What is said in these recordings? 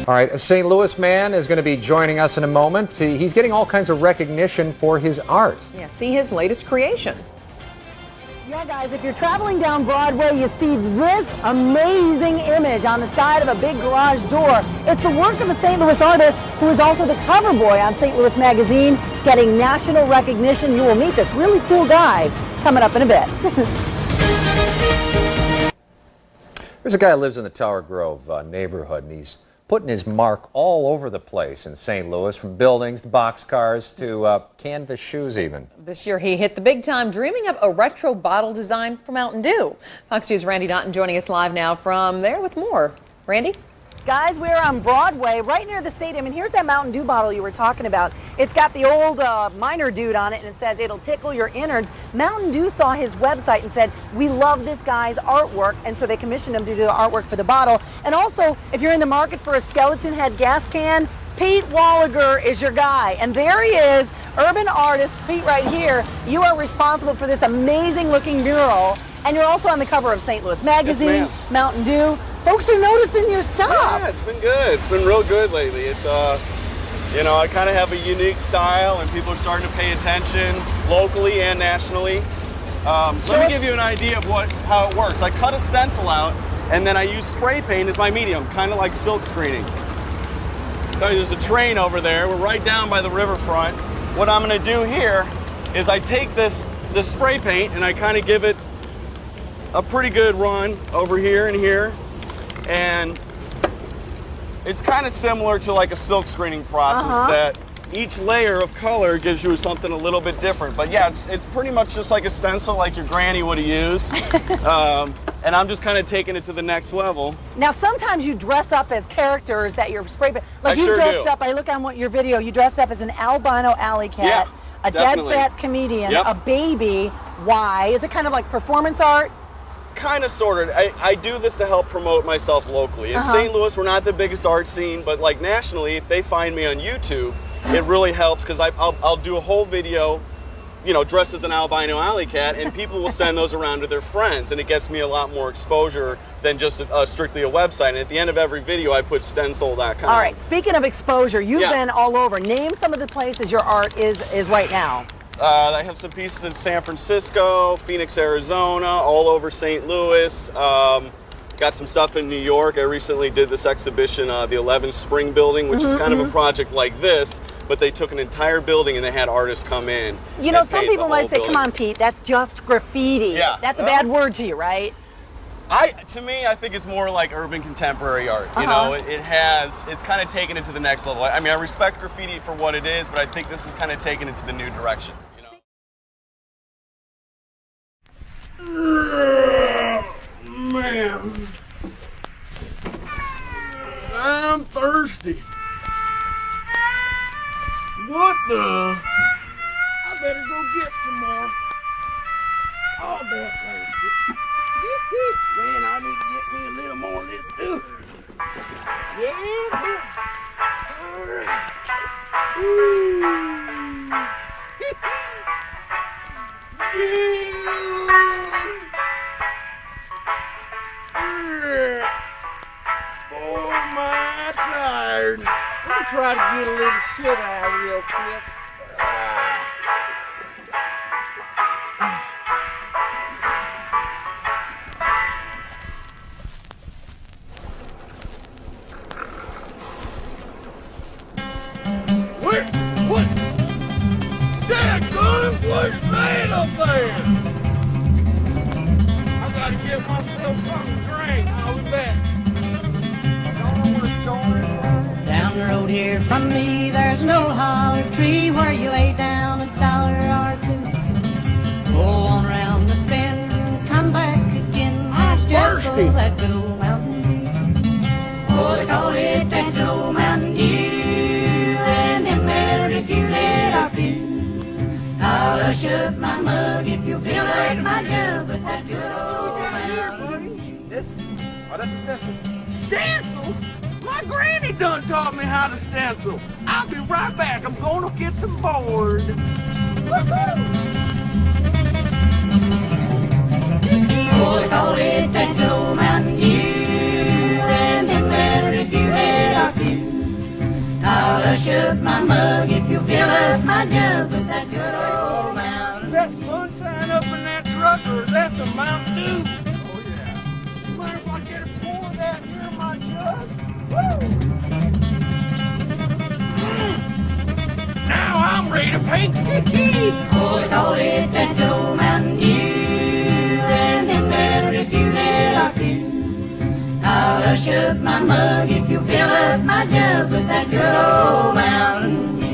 All right, a St. Louis man is going to be joining us in a moment. He's getting all kinds of recognition for his art. Yeah, see his latest creation. Yeah, guys, if you're traveling down Broadway, you see this amazing image on the side of a big garage door. It's the work of a St. Louis artist who is also the cover boy on St. Louis Magazine, getting national recognition. You will meet this really cool guy coming up in a bit. There's a guy who lives in the Tower Grove neighborhood, and he's putting his mark all over the place in St. Louis, from buildings to boxcars to canvas shoes even. This year he hit the big time, dreaming up a retro bottle design for Mountain Dew. Fox News' Randy Naughton joining us live now from there with more. Randy? Guys, we're on Broadway, right near the stadium, and here's that Mountain Dew bottle you were talking about. It's got the old miner dude on it, and it says it'll tickle your innards. Mountain Dew saw his website and said, we love this guy's artwork, and so they commissioned him to do the artwork for the bottle. And also, if you're in the market for a skeleton head gas can, Pete Walliger is your guy. And there he is, urban artist, Pete right here. You are responsible for this amazing looking mural, and you're also on the cover of St. Louis Magazine, yes, Mountain Dew. Folks are noticing your stuff. Yeah, it's been good. It's been real good lately. It's, you know, I kind of have a unique style, and people are starting to pay attention locally and nationally. Let me give you an idea of how it works. I cut a stencil out, and then I use spray paint as my medium, kind of like silk screening. So there's a train over there. We're right down by the riverfront. What I'm going to do here is I take this spray paint, and I kind of give it a pretty good run over here and here. And it's kind of similar to like a silk screening process, that each layer of color gives you something a little bit different. But yeah, it's pretty much just like a stencil like your granny would have used. And I'm just kind of taking it to the next level. Now, sometimes you dress up as characters that you're spray paint. Like you sure dressed do. up, I look on your video, you dressed up as an albino alley cat, a definitely. dead fat comedian, a baby. Why? Is it kind of like performance art? Kind of, sort of. I do this to help promote myself locally. In St. Louis, we're not the biggest art scene, but like nationally, if they find me on YouTube, it really helps, because I'll do a whole video, you know, dressed as an albino alley cat, and people will send those around to their friends, and it gets me a lot more exposure than just strictly a website. And at the end of every video, I put stencil.com. All right, speaking of exposure, you've been all over. Name some of the places your art is right now. I have some pieces in San Francisco, Phoenix, Arizona, all over St. Louis. Got some stuff in New York. I recently did this exhibition, the 11 Spring Building, which is kind of a project like this, but they took an entire building and they had artists come in. You know, some people might say, come on, Pete, that's just graffiti. Yeah. That's a bad word to you, right? To me, I think it's more like urban contemporary art. You know, it's kind of taken it to the next level. I mean, I respect graffiti for what it is, but I think this is kind of taking it to the new direction. Man, I'm thirsty. What the? I better go get some more. Oh, damn thirsty. Man, I need to get me a little more of this too. Yeah, all right. Boy, am I tired. Let me try to get a little shit out real quick. What? Dadgummit, what's that up there? I gotta get myself something to drink. I'll be back. Down the road here from me, there's an old holler tree where you lay down $1 or two. Go on around the bend and come back again. There's just that good old Mountain Dew. Oh, they call it that good old Mountain Dew. And them there refuses our few. I'll hush up my mug if you feel like my jug with that good old Mountain Dew. Oh, that's a stencil. Stencil? My granny done taught me how to stencil. I'll be right back. I'm gonna get some board. Oh, they call it that good old Mountain Dew. And them that refuse it are few. ready to paint. Oh, they call it that good old Mountain Dew, and them that refuse it are few. I'll hush up my mug if you fill up my jug with that good old Mountain Dew.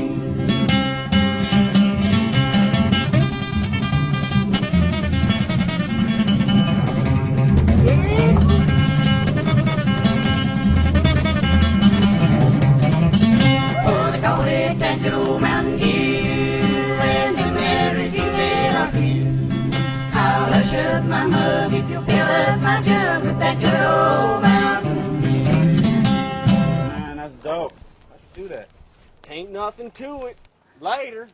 Oh, they call it that good old Mountain Dew, and them that refuse it are few. I'll hush up my mug if you fill up my jug with that good old Mountain Dew. Man, that's dope. I should do that. Ain't nothing to it. Later.